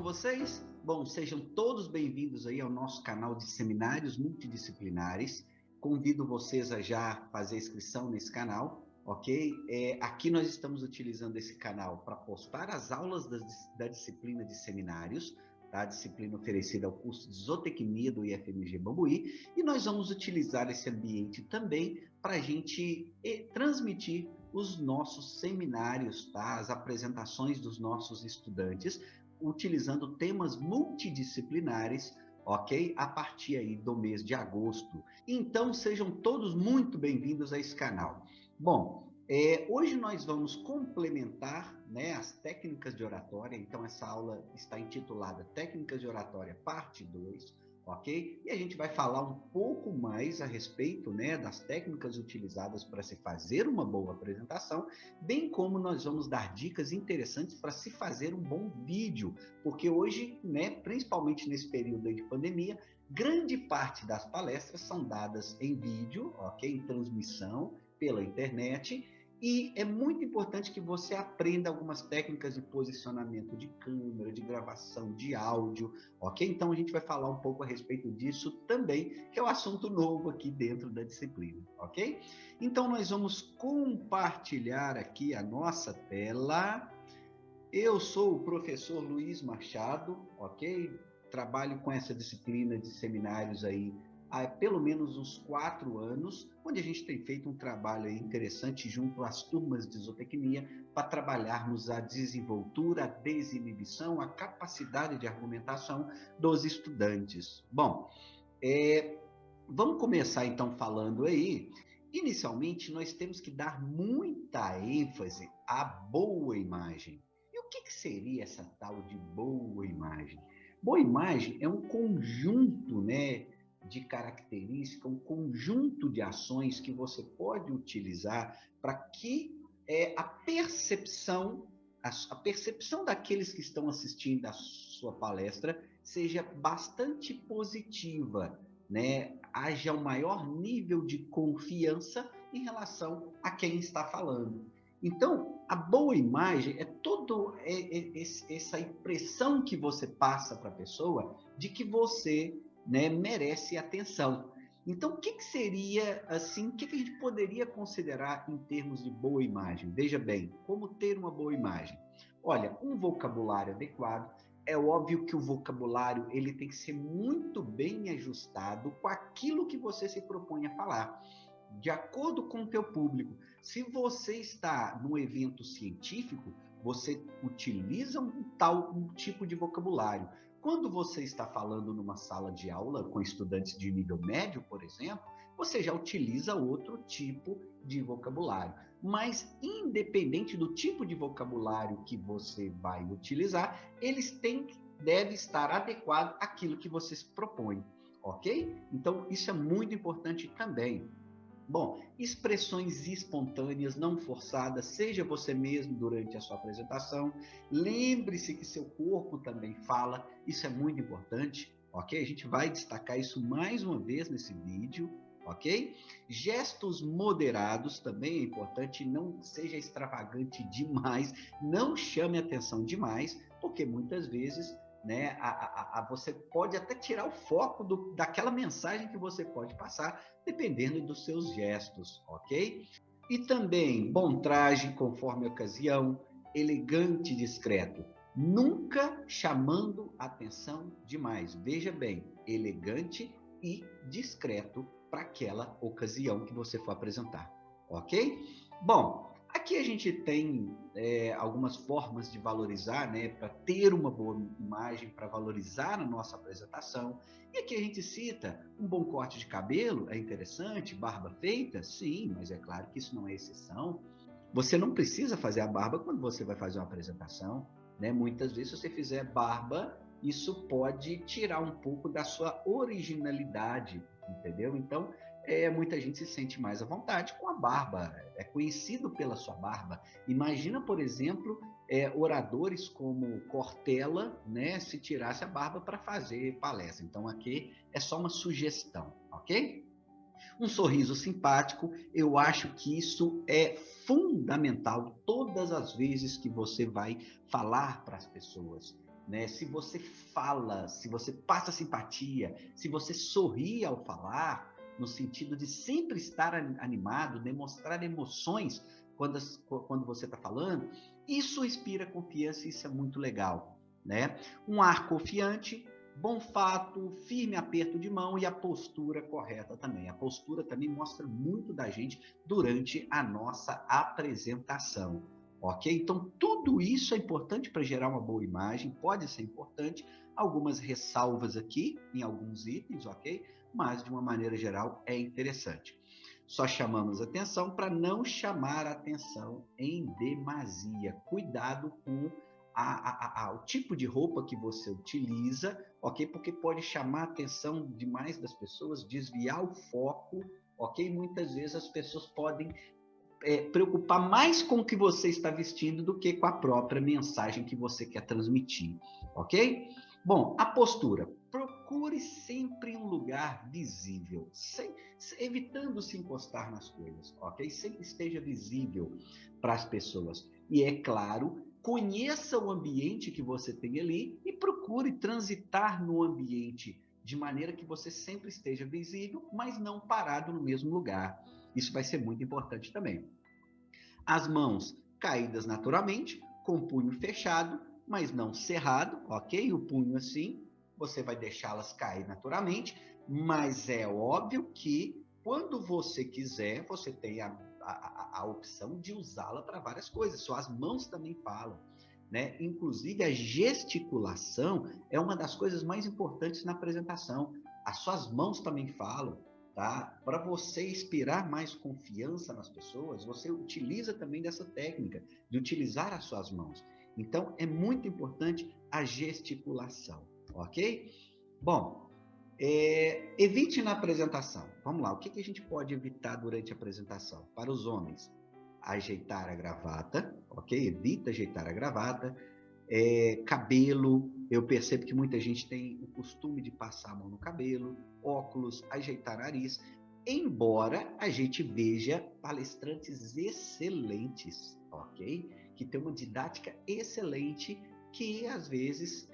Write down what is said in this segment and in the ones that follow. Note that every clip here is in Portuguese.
vocês? Bom, sejam todos bem-vindos aí ao nosso canal de seminários multidisciplinares. Convido vocês a já fazer inscrição nesse canal, ok? Aqui nós estamos utilizando esse canal para postar as aulas da disciplina de seminários, tá? A disciplina oferecida ao curso de Zootecnia do IFMG Bambuí, e nós vamos utilizar esse ambiente também para a gente transmitir os nossos seminários, tá? As apresentações dos nossos estudantes, utilizando temas multidisciplinares, ok? A partir aí do mês de agosto. Então, sejam todos muito bem-vindos a esse canal. Bom, hoje nós vamos complementar, né, as técnicas de oratória. Então, essa aula está intitulada Técnicas de Oratória, parte 2, ok? E a gente vai falar um pouco mais a respeito, né, das técnicas utilizadas para se fazer uma boa apresentação, bem como nós vamos dar dicas interessantes para se fazer um bom vídeo, porque hoje, né, principalmente nesse período aí de pandemia, grande parte das palestras são dadas em vídeo, ok? Em transmissão pela internet. E é muito importante que você aprenda algumas técnicas de posicionamento de câmera, de gravação de áudio, ok? Então a gente vai falar um pouco a respeito disso também, que é um assunto novo aqui dentro da disciplina, ok? Então nós vamos compartilhar aqui a nossa tela. Eu sou o professor Luiz Machado, ok? Trabalho com essa disciplina de seminários aí há pelo menos uns 4 anos, onde a gente tem feito um trabalho aí interessante junto às turmas de zootecnia para trabalharmos a desenvoltura, a desinibição, a capacidade de argumentação dos estudantes. Bom, vamos começar então falando aí. Inicialmente, nós temos que dar muita ênfase à boa imagem. E o que seria essa tal de boa imagem? Boa imagem é um conjunto, né, de características, um conjunto de ações que você pode utilizar para que a percepção daqueles que estão assistindo a sua palestra seja bastante positiva, né? Haja um maior nível de confiança em relação a quem está falando. Então, a boa imagem é toda essa impressão que você passa para a pessoa de que você, né, merece atenção. Então, o que seria, assim, o que a gente poderia considerar em termos de boa imagem? Veja bem, como ter uma boa imagem? Olha, um vocabulário adequado. É óbvio que o vocabulário ele tem que ser muito bem ajustado com aquilo que você se propõe a falar, de acordo com o teu público. Se você está num evento científico, você utiliza um tipo de vocabulário. Quando você está falando numa sala de aula com estudantes de nível médio, por exemplo, você já utiliza outro tipo de vocabulário. Mas, independente do tipo de vocabulário que você vai utilizar, deve estar adequado àquilo que você se propõe, ok? Então, isso é muito importante também. Bom, expressões espontâneas, não forçadas, seja você mesmo durante a sua apresentação. Lembre-se que seu corpo também fala, isso é muito importante, ok? A gente vai destacar isso mais uma vez nesse vídeo, ok? Gestos moderados também é importante, não seja extravagante demais, não chame atenção demais, porque muitas vezes, né, você pode até tirar o foco daquela mensagem que você pode passar, dependendo dos seus gestos, ok? E também, bom traje conforme a ocasião, elegante e discreto, nunca chamando atenção demais. Veja bem, elegante e discreto para aquela ocasião que você for apresentar, ok? Bom, aqui a gente tem algumas formas de valorizar, né, para ter uma boa imagem, para valorizar a nossa apresentação. E aqui a gente cita um bom corte de cabelo, é interessante, barba feita, sim, mas é claro que isso não é exceção. Você não precisa fazer a barba quando você vai fazer uma apresentação, né? Muitas vezes, se você fizer barba, isso pode tirar um pouco da sua originalidade, entendeu? Então, muita gente se sente mais à vontade com a barba, é conhecido pela sua barba. Imagina, por exemplo, oradores como Cortella, né, se tirasse a barba para fazer palestra. Então, aqui é só uma sugestão, ok? Um sorriso simpático, eu acho que isso é fundamental todas as vezes que você vai falar para as pessoas. né? Se você fala, se você passa simpatia, se você sorri ao falar, no sentido de sempre estar animado, demonstrar emoções quando você está falando, isso inspira confiança e isso é muito legal, né? Um ar confiante, bom fato, firme aperto de mão e a postura correta também. A postura também mostra muito da gente durante a nossa apresentação, ok? Então, tudo isso é importante para gerar uma boa imagem, pode ser importante, algumas ressalvas aqui em alguns itens, ok? Mas, de uma maneira geral, é interessante. Só chamamos atenção para não chamar atenção em demasia. Cuidado com o tipo de roupa que você utiliza, ok? Porque pode chamar a atenção demais das pessoas, desviar o foco, ok? Muitas vezes as pessoas podem preocupar mais com o que você está vestindo do que com a própria mensagem que você quer transmitir, ok? Bom, a postura. Procure sempre um lugar visível, evitando se encostar nas coisas, ok? Sempre esteja visível para as pessoas. E é claro, conheça o ambiente que você tem ali e procure transitar no ambiente de maneira que você sempre esteja visível, mas não parado no mesmo lugar. Isso vai ser muito importante também. As mãos caídas naturalmente, com o punho fechado, mas não cerrado, ok? O punho assim, você vai deixá-las cair naturalmente, mas é óbvio que quando você quiser, você tem a opção de usá-la para várias coisas. Suas mãos também falam, né? Inclusive, a gesticulação é uma das coisas mais importantes na apresentação. As suas mãos também falam. Tá? Para você inspirar mais confiança nas pessoas, você utiliza também dessa técnica de utilizar as suas mãos. Então, é muito importante a gesticulação, ok? Bom, evite na apresentação. Vamos lá, o que a gente pode evitar durante a apresentação? Para os homens, ajeitar a gravata, ok? Evita ajeitar a gravata. Cabelo, eu percebo que muita gente tem o costume de passar a mão no cabelo, óculos, ajeitar nariz, embora a gente veja palestrantes excelentes, ok? Que tem uma didática excelente, que às vezes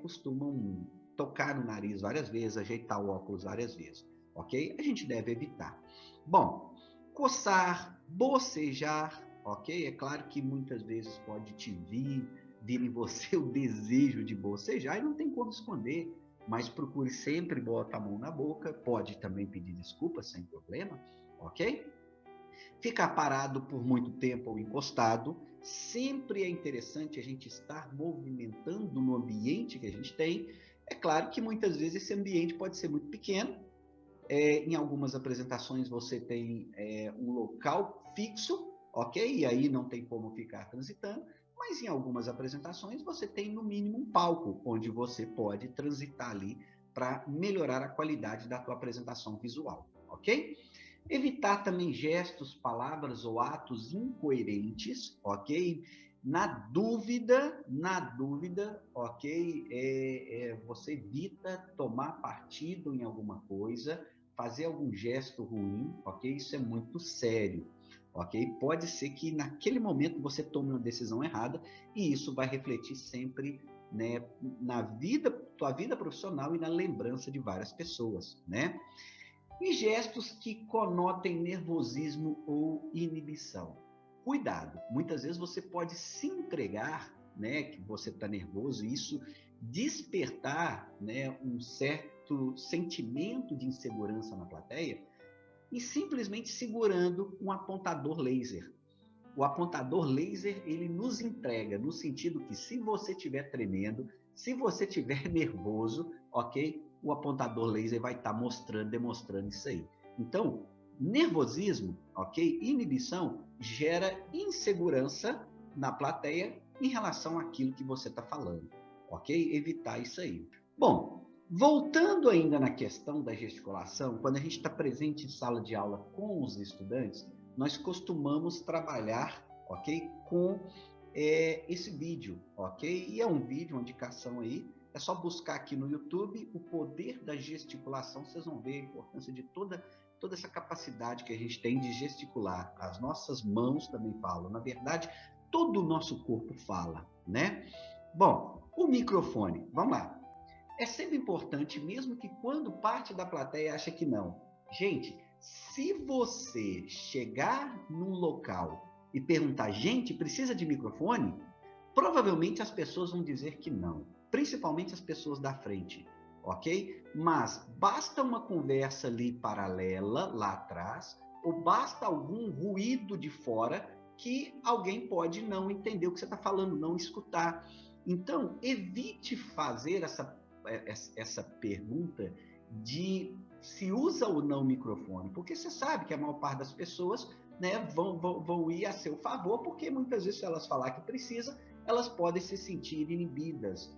costumam tocar no nariz várias vezes, ajeitar o óculos várias vezes, ok? A gente deve evitar. Bom, coçar, bocejar, ok? É claro que muitas vezes pode te vir em você o desejo de bocejar e não tem como esconder, mas procure sempre botar a mão na boca, pode também pedir desculpas sem problema, ok? Ficar parado por muito tempo ou encostado, sempre é interessante a gente estar movimentando no ambiente que a gente tem. É claro que muitas vezes esse ambiente pode ser muito pequeno, em algumas apresentações você tem um local fixo, ok? E aí não tem como ficar transitando, mas em algumas apresentações você tem no mínimo um palco, onde você pode transitar ali para melhorar a qualidade da tua apresentação visual, ok? Evitar também gestos, palavras ou atos incoerentes, ok? Na dúvida, ok? Você evita tomar partido em alguma coisa, fazer algum gesto ruim, ok? Isso é muito sério, ok? Pode ser que naquele momento você tome uma decisão errada e isso vai refletir sempre, né, na tua vida profissional e na lembrança de várias pessoas, né? E gestos que conotem nervosismo ou inibição. Cuidado, muitas vezes você pode se entregar, né, que você está nervoso, e isso despertar, né, um certo sentimento de insegurança na plateia, e simplesmente segurando um apontador laser. O apontador laser, ele nos entrega, no sentido que se você estiver tremendo, se você estiver nervoso, ok? O apontador laser vai estar demonstrando isso aí. Então, nervosismo, ok? Inibição gera insegurança na plateia em relação àquilo que você está falando, ok? Evitar isso aí. Bom, voltando ainda na questão da gesticulação, quando a gente está presente em sala de aula com os estudantes, nós costumamos trabalhar, ok, com esse vídeo, ok? E é um vídeo, uma indicação aí, é só buscar aqui no YouTube o poder da gesticulação, vocês vão ver a importância de toda essa capacidade que a gente tem de gesticular. As nossas mãos também falam, na verdade, todo o nosso corpo fala, né? Bom, O microfone, vamos lá. É sempre importante, mesmo que quando parte da plateia acha que não. Gente, se você chegar num local e perguntar, gente, precisa de microfone? Provavelmente as pessoas vão dizer que não, principalmente as pessoas da frente, ok? Mas basta uma conversa ali paralela, lá atrás, ou basta algum ruído de fora que alguém pode não entender o que você está falando, não escutar. Então, evite fazer essa pergunta de se usa ou não microfone, porque você sabe que a maior parte das pessoas, né, vão ir a seu favor, porque muitas vezes se elas falar que precisa, elas podem se sentir inibidas,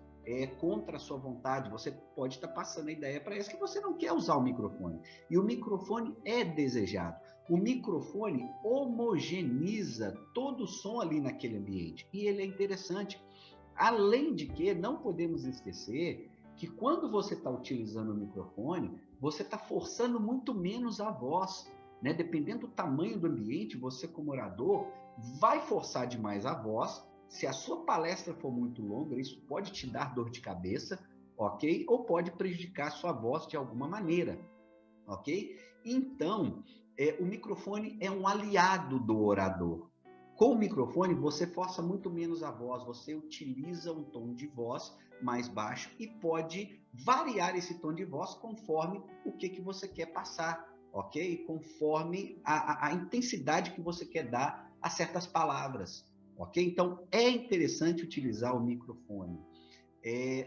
contra a sua vontade. Você pode estar passando a ideia para elas que você não quer usar o microfone. E o microfone é desejado. O microfone homogeneiza todo o som ali naquele ambiente. E ele é interessante. Além de que, não podemos esquecer que quando você está utilizando o microfone, você está forçando muito menos a voz, né? Dependendo do tamanho do ambiente, você como orador vai forçar demais a voz. Se a sua palestra for muito longa, isso pode te dar dor de cabeça, ok? Ou pode prejudicar a sua voz de alguma maneira, ok? Então, o microfone é um aliado do orador. Com o microfone, você força muito menos a voz, você utiliza um tom de voz mais baixo e pode variar esse tom de voz conforme o que você quer passar, ok? Conforme a intensidade que você quer dar a certas palavras, ok? Então, é interessante utilizar o microfone.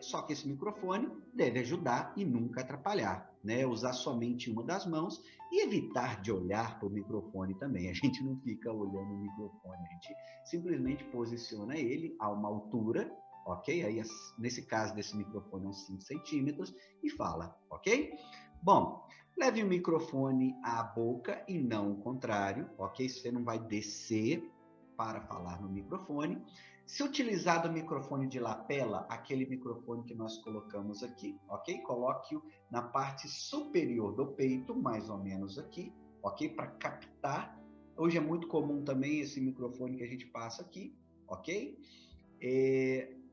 Só que esse microfone deve ajudar e nunca atrapalhar, né? Usar somente uma das mãos e evitar de olhar para o microfone também. A gente não fica olhando o microfone, a gente simplesmente posiciona ele a uma altura, ok? Aí, nesse caso desse microfone, uns 5 centímetros e fala, ok? Bom, leve o microfone à boca e não o contrário, ok? Você não vai descer para falar no microfone. Se utilizar do microfone de lapela, aquele microfone que nós colocamos aqui, ok? Coloque-o na parte superior do peito, mais ou menos aqui, ok? Para captar. Hoje é muito comum também esse microfone que a gente passa aqui, ok?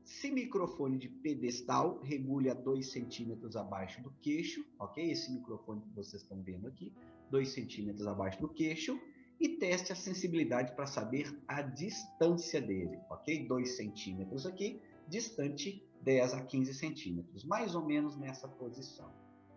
Se microfone de pedestal, regule a 2 centímetros abaixo do queixo, ok? Esse microfone que vocês estão vendo aqui, 2 centímetros abaixo do queixo. E teste a sensibilidade para saber a distância dele, ok? 2 centímetros aqui, distante 10 a 15 centímetros, mais ou menos nessa posição,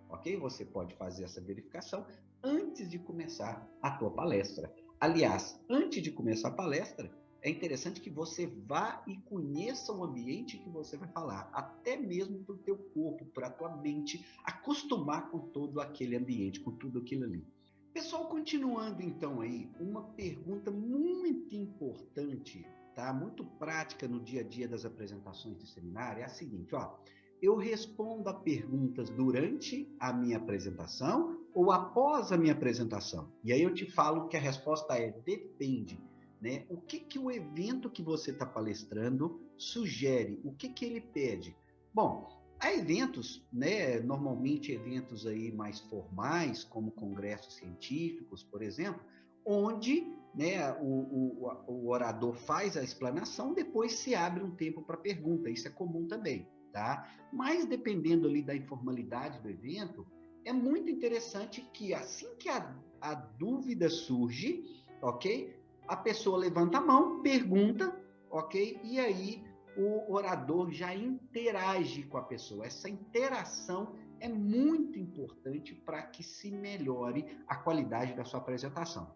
ok? Você pode fazer essa verificação antes de começar a tua palestra. Aliás, antes de começar a palestra, é interessante que você vá e conheça o ambiente que você vai falar, até mesmo para o teu corpo, para a tua mente, acostumar com todo aquele ambiente, com tudo aquilo ali. Pessoal, continuando então aí, uma pergunta muito importante, tá? Muito prática no dia a dia das apresentações de seminário é a seguinte, ó. Eu respondo a perguntas durante a minha apresentação ou após a minha apresentação? E aí eu te falo que a resposta é depende, né? O que o evento que você está palestrando sugere? O que ele pede? Bom, há eventos, né, normalmente eventos aí mais formais, como congressos científicos, por exemplo, onde, né, o orador faz a explanação, depois se abre um tempo para pergunta. Isso é comum também, tá? Mas dependendo ali da informalidade do evento, é muito interessante que assim que a dúvida surge, ok? A pessoa levanta a mão, pergunta, ok? E aí o orador já interage com a pessoa. Essa interação é muito importante para que se melhore a qualidade da sua apresentação.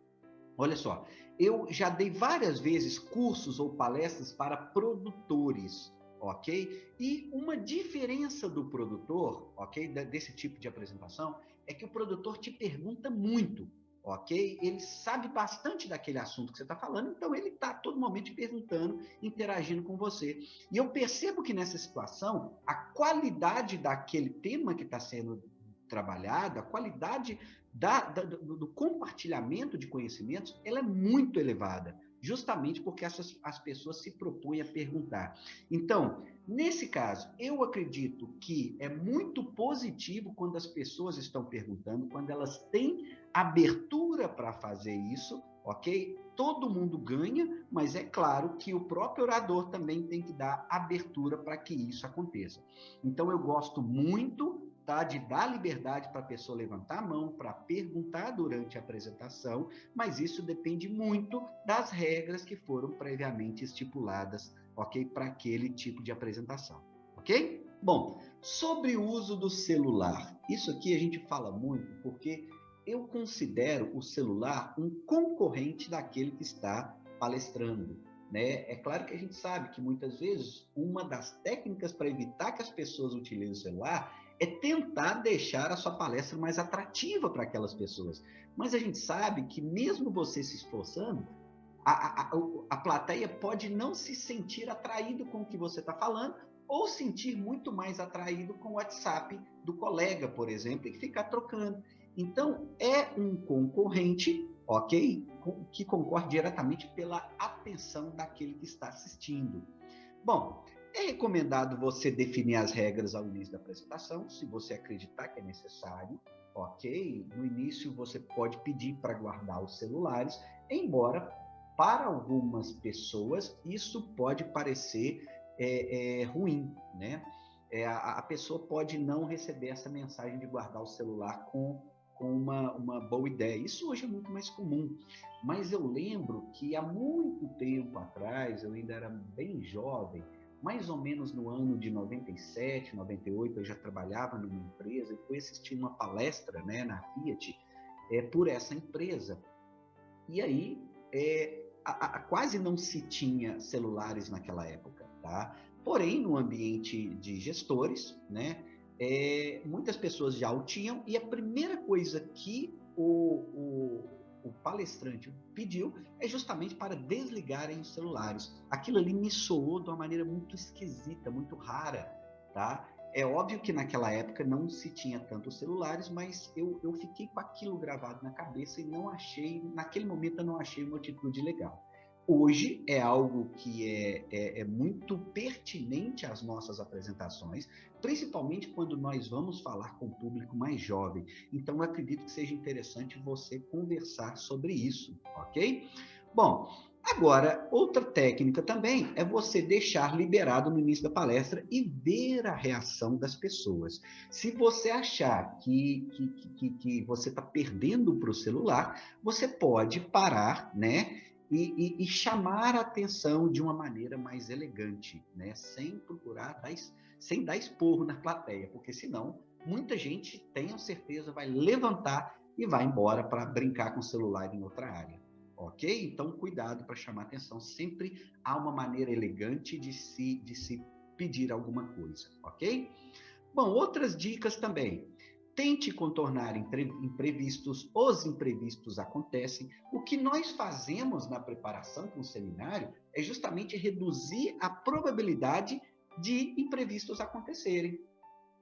Olha só, eu já dei várias vezes cursos ou palestras para produtores, ok? E uma diferença do produtor, ok, desse tipo de apresentação, é que o produtor te pergunta muito, ok? Ele sabe bastante daquele assunto que você está falando, então ele está a todo momento te perguntando, interagindo com você. E eu percebo que nessa situação, a qualidade daquele tema que está sendo trabalhado, a qualidade do compartilhamento de conhecimentos, ela é muito elevada, justamente porque as pessoas se propõem a perguntar. Então, nesse caso, eu acredito que é muito positivo quando as pessoas estão perguntando, quando elas têm abertura para fazer isso, ok? Todo mundo ganha, mas é claro que o próprio orador também tem que dar abertura para que isso aconteça. Então, eu gosto muito, tá, de dar liberdade para a pessoa levantar a mão, para perguntar durante a apresentação, mas isso depende muito das regras que foram previamente estipuladas, ok? Para aquele tipo de apresentação, ok? Bom, sobre o uso do celular, isso aqui a gente fala muito porque eu considero o celular um concorrente daquele que está palestrando, né? É claro que a gente sabe que muitas vezes uma das técnicas para evitar que as pessoas utilizem o celular é tentar deixar a sua palestra mais atrativa para aquelas pessoas. Mas a gente sabe que mesmo você se esforçando, a plateia pode não se sentir atraído com o que você está falando ou sentir muito mais atraído com o WhatsApp do colega, por exemplo, e ficar trocando. Então, é um concorrente, ok? Que concorre diretamente pela atenção daquele que está assistindo. Bom, é recomendado você definir as regras ao início da apresentação, se você acreditar que é necessário, ok? No início, você pode pedir para guardar os celulares, embora para algumas pessoas isso pode parecer ruim, né? A pessoa pode não receber essa mensagem de guardar o celular com uma boa ideia. Isso hoje é muito mais comum. Mas eu lembro que há muito tempo atrás, eu ainda era bem jovem, mais ou menos no ano de 97, 98, eu já trabalhava numa empresa e fui assistir uma palestra, né, na Fiat, por essa empresa. E aí, quase não se tinha celulares naquela época, tá? Porém, no ambiente de gestores, né, muitas pessoas já o tinham, e a primeira coisa que o palestrante pediu é justamente para desligarem os celulares. Aquilo ali me soou de uma maneira muito esquisita, muito rara, tá? É óbvio que naquela época não se tinha tantos celulares, mas eu fiquei com aquilo gravado na cabeça e não achei, naquele momento eu não achei uma atitude legal. Hoje é algo que é muito pertinente às nossas apresentações, principalmente quando nós vamos falar com o público mais jovem. Então, eu acredito que seja interessante você conversar sobre isso, ok? Bom, agora, outra técnica também é você deixar liberado no início da palestra e ver a reação das pessoas. Se você achar que você está perdendo para o celular, você pode parar, né? E chamar a atenção de uma maneira mais elegante, né? Sem dar esporro na plateia, porque senão muita gente, tenho certeza, vai levantar e vai embora para brincar com o celular em outra área. Ok? Então, cuidado para chamar atenção. Sempre há uma maneira elegante de se pedir alguma coisa, ok? Bom, outras dicas também. Tente contornar imprevistos. Os imprevistos acontecem. O que nós fazemos na preparação para um seminário é justamente reduzir a probabilidade de imprevistos acontecerem,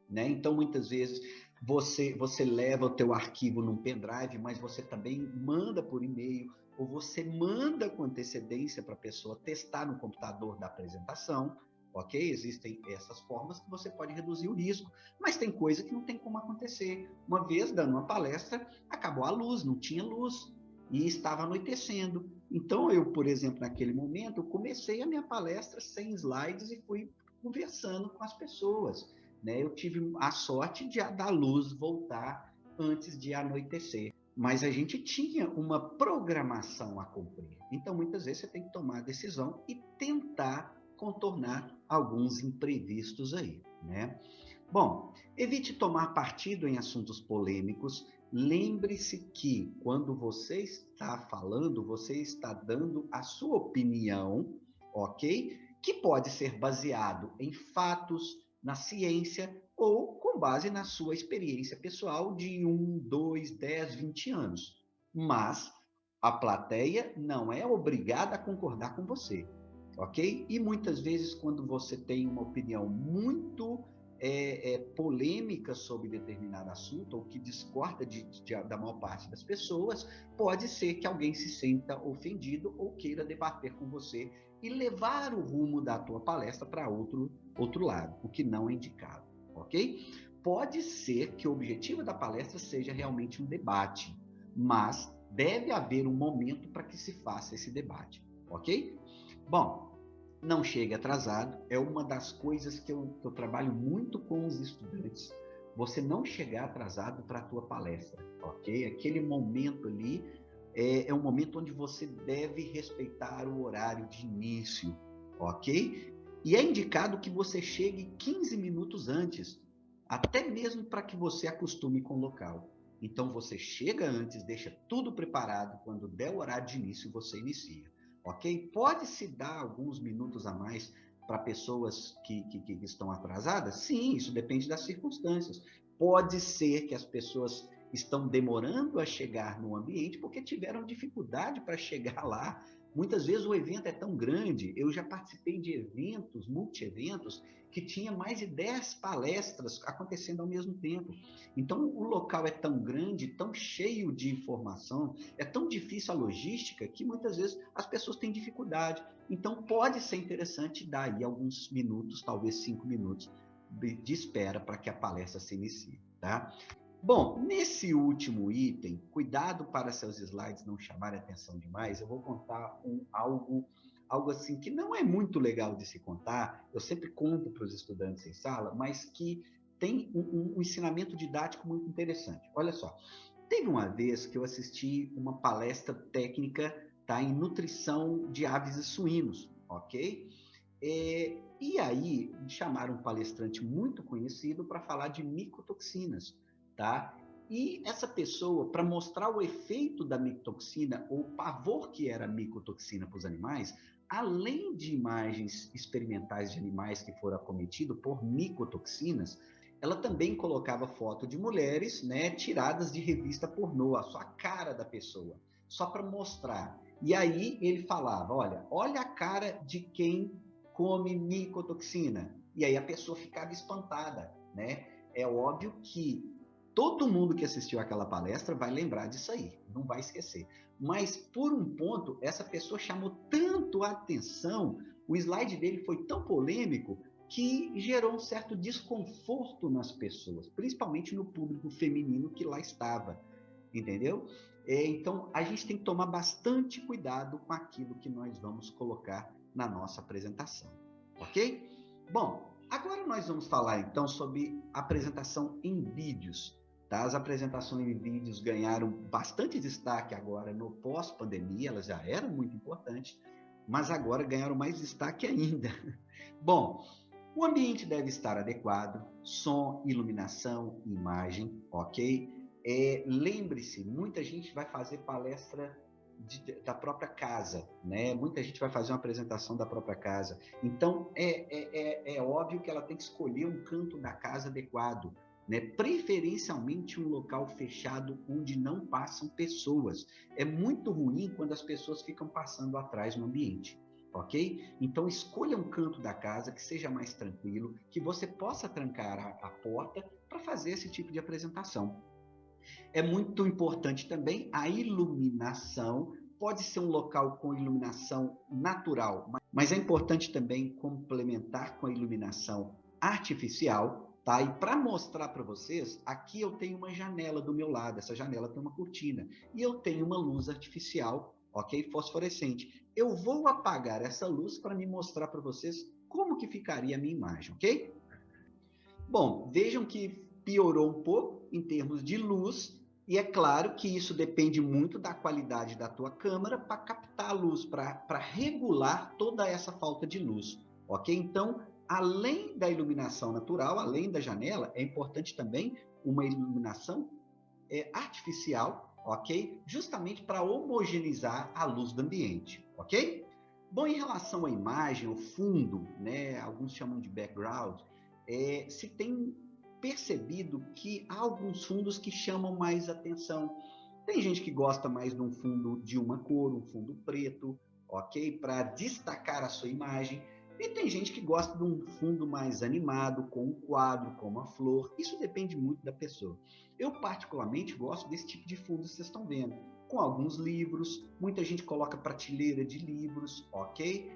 né? Então, muitas vezes, você leva o teu arquivo num pendrive, mas você também manda por e-mail, ou você manda com antecedência para a pessoa testar no computador da apresentação, ok? Existem essas formas que você pode reduzir o risco, mas tem coisa que não tem como acontecer. Uma vez, dando uma palestra, acabou a luz, não tinha luz, e estava anoitecendo. Então, eu, por exemplo, naquele momento, eu comecei a minha palestra sem slides e fui conversando com as pessoas, né? Eu tive a sorte de da luz voltar antes de anoitecer, mas a gente tinha uma programação a cumprir. Então, muitas vezes, você tem que tomar a decisão e tentar contornar alguns imprevistos aí, né? Bom, evite tomar partido em assuntos polêmicos. Lembre-se que quando você está falando, você está dando a sua opinião, ok? Que pode ser baseado em fatos, na ciência ou com base na sua experiência pessoal de 1, 2, 10, 20 anos. Mas a plateia não é obrigada a concordar com você, ok? E muitas vezes, quando você tem uma opinião muito polêmica sobre determinado assunto, ou que discorda da maior parte das pessoas, pode ser que alguém se sinta ofendido ou queira debater com você e levar o rumo da tua palestra para outro lado, o que não é indicado, ok? Pode ser que o objetivo da palestra seja realmente um debate, mas Deve haver um momento para que se faça esse debate, ok? Bom, não chegue atrasado, é uma das coisas que eu trabalho muito com os estudantes. Você não chegar atrasado para a tua palestra, ok? Aquele momento ali é um momento onde você deve respeitar o horário de início, ok? E é indicado que você chegue 15 minutos antes, até mesmo para que você acostume com o local. Então você chega antes, deixa tudo preparado, quando der o horário de início, você inicia, ok? Pode-se dar alguns minutos a mais para pessoas que estão atrasadas? Sim, isso depende das circunstâncias. Pode ser que as pessoas estão demorando a chegar no ambiente porque tiveram dificuldade para chegar lá. Muitas vezes o evento é tão grande, eu já participei de eventos, multi-eventos, que tinha mais de 10 palestras acontecendo ao mesmo tempo. Então, o local é tão grande, tão cheio de informação, é tão difícil a logística, que muitas vezes as pessoas têm dificuldade. Então, pode ser interessante dar aí alguns minutos, talvez 5 minutos, de espera para que a palestra se inicie, tá? Bom, nesse último item, cuidado para seus slides não chamarem atenção demais, eu vou contar algo assim que não é muito legal de se contar, eu sempre conto para os estudantes em sala, mas que tem um ensinamento didático muito interessante. Olha só, teve uma vez que eu assisti uma palestra técnica, tá, em nutrição de aves e suínos, ok? E aí chamaram um palestrante muito conhecido para falar de micotoxinas, tá? E essa pessoa, para mostrar o efeito da micotoxina, ou o pavor que era a micotoxina para os animais, além de imagens experimentais de animais que foram acometidos por micotoxinas, ela também colocava foto de mulheres, né, tiradas de revista pornô, só a cara da pessoa, só para mostrar. E aí ele falava, olha a cara de quem come micotoxina. E aí a pessoa ficava espantada, né? É óbvio que todo mundo que assistiu àquela palestra vai lembrar disso aí, não vai esquecer. Mas, por um ponto, essa pessoa chamou tanto a atenção, o slide dele foi tão polêmico, que gerou um certo desconforto nas pessoas, principalmente no público feminino que lá estava, entendeu? Então, a gente tem que tomar bastante cuidado com aquilo que nós vamos colocar na nossa apresentação, ok? Bom, agora nós vamos falar então sobre apresentação em vídeos. Tá? As apresentações em vídeos ganharam bastante destaque agora no pós-pandemia, elas já eram muito importantes, mas agora ganharam mais destaque ainda. Bom, o ambiente deve estar adequado, som, iluminação, imagem, ok? Lembre-se, muita gente vai fazer palestra da própria casa, né? Muita gente vai fazer uma apresentação da própria casa. Então, é óbvio que ela tem que escolher um canto da casa adequado, né? Preferencialmente um local fechado onde não passam pessoas. É muito ruim quando as pessoas ficam passando atrás no ambiente. Ok? Então, escolha um canto da casa que seja mais tranquilo, que você possa trancar a porta para fazer esse tipo de apresentação. É muito importante também a iluminação. Pode ser um local com iluminação natural, mas é importante também complementar com a iluminação artificial, tá? E para mostrar para vocês, aqui eu tenho uma janela do meu lado, essa janela tem uma cortina, e eu tenho uma luz artificial, ok? Fosforescente. Eu vou apagar essa luz para me mostrar para vocês como que ficaria a minha imagem, ok? Bom, vejam que piorou um pouco em termos de luz, e é claro que isso depende muito da qualidade da tua câmera para captar a luz, para regular toda essa falta de luz, ok? Então, além da iluminação natural, além da janela, é importante também uma iluminação artificial, ok? Justamente para homogeneizar a luz do ambiente, ok? Bom, em relação à imagem, o fundo, né, alguns chamam de background, se tem percebido que há alguns fundos que chamam mais atenção. Tem gente que gosta mais de um fundo de uma cor, um fundo preto, ok? Para destacar a sua imagem. E tem gente que gosta de um fundo mais animado, com um quadro, com uma flor. Isso depende muito da pessoa. Eu, particularmente, gosto desse tipo de fundo que vocês estão vendo. Com alguns livros, muita gente coloca prateleira de livros, ok?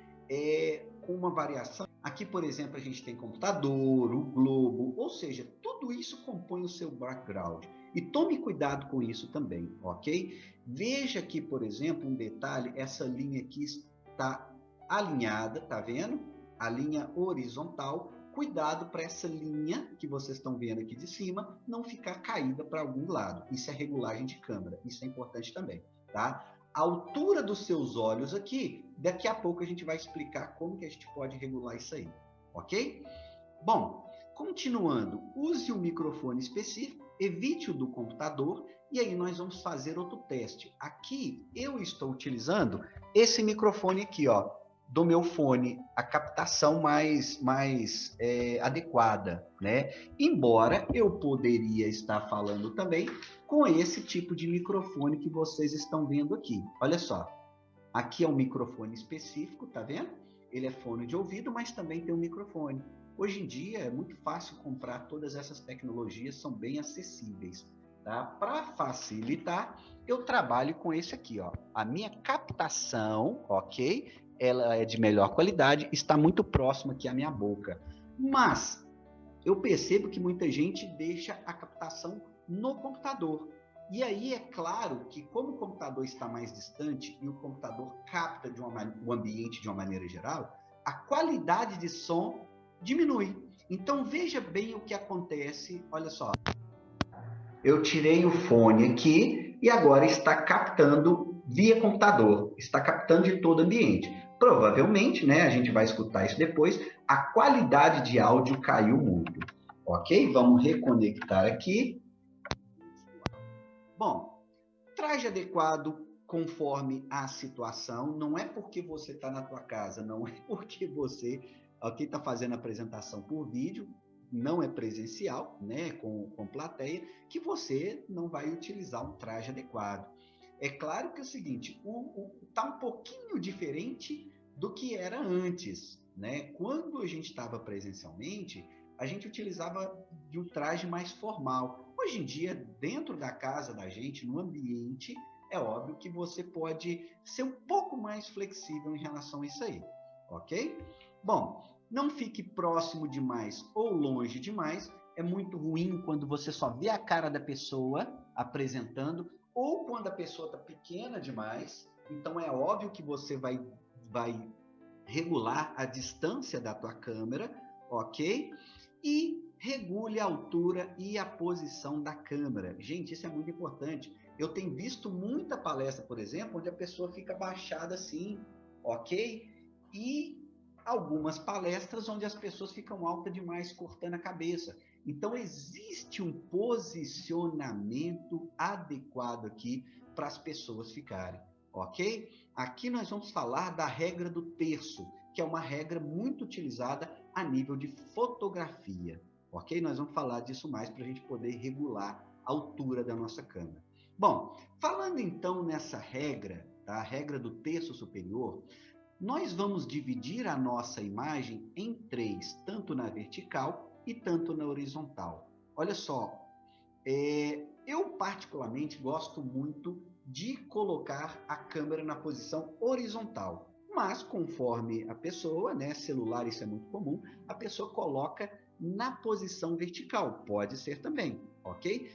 Com uma variação. Aqui, por exemplo, a gente tem computador, o globo, ou seja, tudo isso compõe o seu background. E tome cuidado com isso também, ok? Veja aqui, por exemplo, um detalhe, essa linha aqui está alinhada, tá vendo? A linha horizontal. Cuidado para essa linha que vocês estão vendo aqui de cima não ficar caída para algum lado. Isso é regulagem de câmera, isso é importante também, tá? A altura dos seus olhos aqui, daqui a pouco a gente vai explicar como que a gente pode regular isso aí, ok? Bom, continuando, use o microfone específico, evite o do computador e aí nós vamos fazer outro teste. Aqui eu estou utilizando esse microfone aqui, ó, do meu fone, a captação mais adequada, né? Embora eu poderia estar falando também com esse tipo de microfone que vocês estão vendo aqui. Olha só, aqui é um microfone específico, tá vendo? Ele é fone de ouvido, mas também tem um microfone. Hoje em dia é muito fácil comprar todas essas tecnologias, são bem acessíveis, tá? Para facilitar, eu trabalho com esse aqui, ó. A minha captação, ok? Ela é de melhor qualidade, está muito próxima aqui à minha boca. Mas eu percebo que muita gente deixa a captação no computador. E aí é claro que como o computador está mais distante e o computador capta o ambiente de uma maneira geral, a qualidade de som diminui. Então veja bem o que acontece, olha só. Eu tirei o fone aqui e agora está captando via computador, está captando de todo o ambiente. Provavelmente, né, a gente vai escutar isso depois, a qualidade de áudio caiu muito. Ok? Vamos reconectar aqui. Bom, traje adequado conforme a situação, não é porque você está na tua casa, não é porque você aqui está fazendo a apresentação por vídeo, não é presencial, né, com plateia, que você não vai utilizar um traje adequado. É claro que é o seguinte, tá um pouquinho diferente do que era antes, né? Quando a gente estava presencialmente, a gente utilizava de um traje mais formal. Hoje em dia, dentro da casa da gente, no ambiente, é óbvio que você pode ser um pouco mais flexível em relação a isso aí, ok? Bom, não fique próximo demais ou longe demais. É muito ruim quando você só vê a cara da pessoa apresentando ou quando a pessoa está pequena demais. Então é óbvio que você vai regular a distância da tua câmera, ok? E regule a altura e a posição da câmera. Gente, isso é muito importante. Eu tenho visto muita palestra, por exemplo, onde a pessoa fica baixada assim, ok? E algumas palestras onde as pessoas ficam altas demais, cortando a cabeça. Então, existe um posicionamento adequado aqui para as pessoas ficarem, ok? Aqui nós vamos falar da regra do terço, que é uma regra muito utilizada a nível de fotografia, ok? Nós vamos falar disso mais para a gente poder regular a altura da nossa câmera. Bom, falando então nessa regra, tá? A regra do terço superior, nós vamos dividir a nossa imagem em três, tanto na vertical e tanto na horizontal. Olha só, eu particularmente gosto muito de colocar a câmera na posição horizontal, mas conforme a pessoa, né, celular isso é muito comum, a pessoa coloca na posição vertical, pode ser também, ok?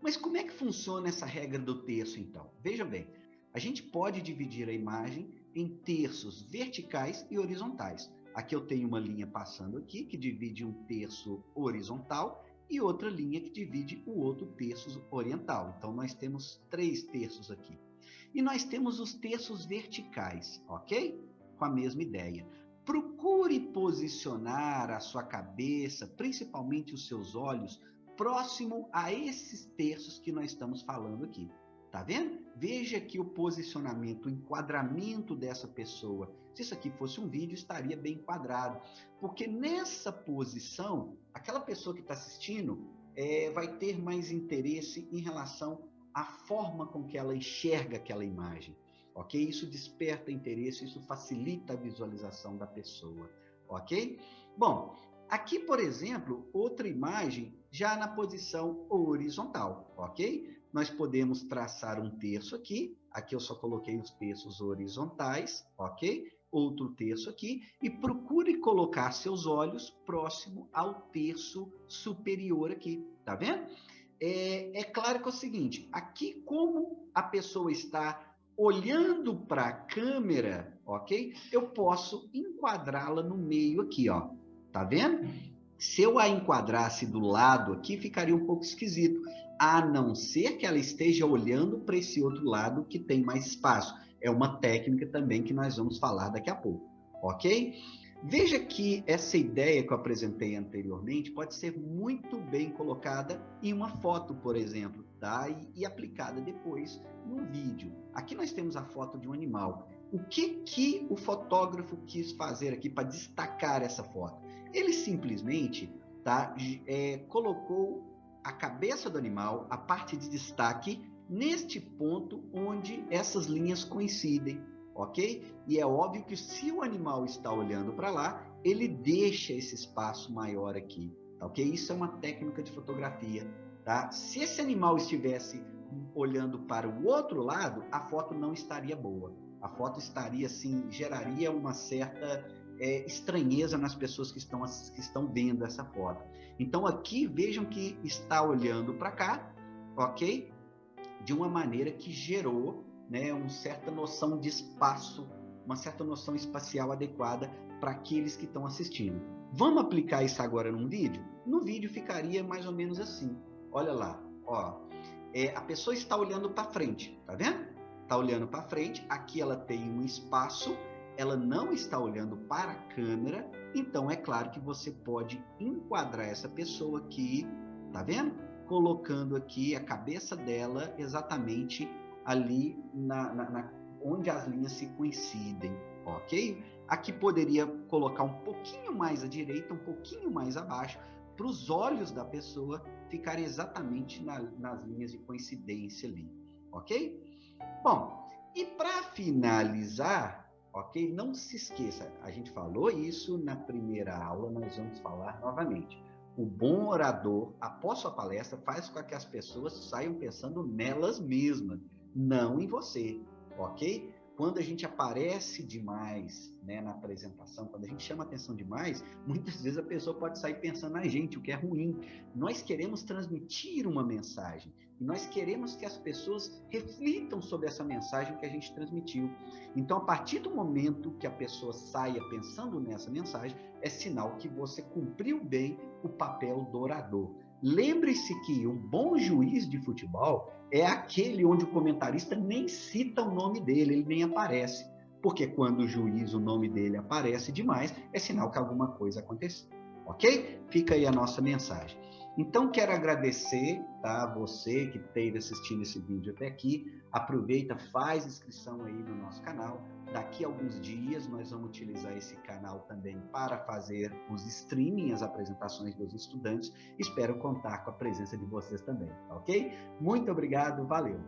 Mas como é que funciona essa regra do terço então? Veja bem, a gente pode dividir a imagem em terços verticais e horizontais. Aqui eu tenho uma linha passando aqui que divide um terço horizontal e outra linha que divide o outro terço oriental. Então nós temos 3 terços aqui. E nós temos os terços verticais, ok? Com a mesma ideia. Procure posicionar a sua cabeça, principalmente os seus olhos, próximo a esses terços que nós estamos falando aqui. Tá vendo? Veja aqui o posicionamento, o enquadramento dessa pessoa. Se isso aqui fosse um vídeo, estaria bem enquadrado. Porque nessa posição, aquela pessoa que está assistindo vai ter mais interesse em relação à forma com que ela enxerga aquela imagem. Ok? Isso desperta interesse, isso facilita a visualização da pessoa. Ok? Bom, aqui, por exemplo, outra imagem já na posição horizontal. Ok? Nós podemos traçar um terço aqui. Aqui eu só coloquei os terços horizontais. Ok? Outro terço aqui, e procure colocar seus olhos próximo ao terço superior aqui, tá vendo? É claro que é o seguinte, aqui como a pessoa está olhando para a câmera, ok? Eu posso enquadrá-la no meio aqui, ó. Tá vendo? Se eu a enquadrasse do lado aqui, ficaria um pouco esquisito, a não ser que ela esteja olhando para esse outro lado que tem mais espaço. É uma técnica também que nós vamos falar daqui a pouco, ok? Veja que essa ideia que eu apresentei anteriormente pode ser muito bem colocada em uma foto, por exemplo, tá? E aplicada depois no vídeo. Aqui nós temos a foto de um animal. O que o fotógrafo quis fazer aqui para destacar essa foto? Ele simplesmente, tá, colocou a cabeça do animal, a parte de destaque, neste ponto onde essas linhas coincidem, ok? E é óbvio que se o animal está olhando para lá, ele deixa esse espaço maior aqui, tá, ok? Isso é uma técnica de fotografia, tá? Se esse animal estivesse olhando para o outro lado, a foto não estaria boa. A foto estaria, assim, geraria uma certa estranheza nas pessoas que estão vendo essa foto. Então, aqui, vejam que está olhando para cá, ok? De uma maneira que gerou, né, uma certa noção de espaço, uma certa noção espacial adequada para aqueles que estão assistindo. Vamos aplicar isso agora num vídeo? No vídeo ficaria mais ou menos assim. Olha lá, ó. A pessoa está olhando para frente, tá vendo? Está olhando para frente, aqui ela tem um espaço, ela não está olhando para a câmera, então é claro que você pode enquadrar essa pessoa aqui, tá vendo? Colocando aqui a cabeça dela exatamente ali onde as linhas se coincidem, ok? Aqui poderia colocar um pouquinho mais à direita, um pouquinho mais abaixo, para os olhos da pessoa ficarem exatamente nas linhas de coincidência ali, ok? Bom, e para finalizar, ok? Não se esqueça, a gente falou isso na primeira aula, nós vamos falar novamente. O bom orador, após sua palestra, faz com que as pessoas saiam pensando nelas mesmas, não em você, ok? Quando a gente aparece demais, né, na apresentação, quando a gente chama atenção demais, muitas vezes a pessoa pode sair pensando na gente, o que é ruim. Nós queremos transmitir uma mensagem e nós queremos que as pessoas reflitam sobre essa mensagem que a gente transmitiu. Então, a partir do momento que a pessoa saia pensando nessa mensagem, é sinal que você cumpriu bem o papel do orador. Lembre-se que um bom juiz de futebol é aquele onde o comentarista nem cita o nome dele, ele nem aparece. Porque quando o juiz, o nome dele aparece demais, é sinal que alguma coisa aconteceu. Ok? Fica aí a nossa mensagem. Então, quero agradecer, tá, você que esteve assistindo esse vídeo até aqui. Aproveita, faz inscrição aí no nosso canal. Daqui a alguns dias nós vamos utilizar esse canal também para fazer os streaming, as apresentações dos estudantes. Espero contar com a presença de vocês também, ok? Muito obrigado, valeu!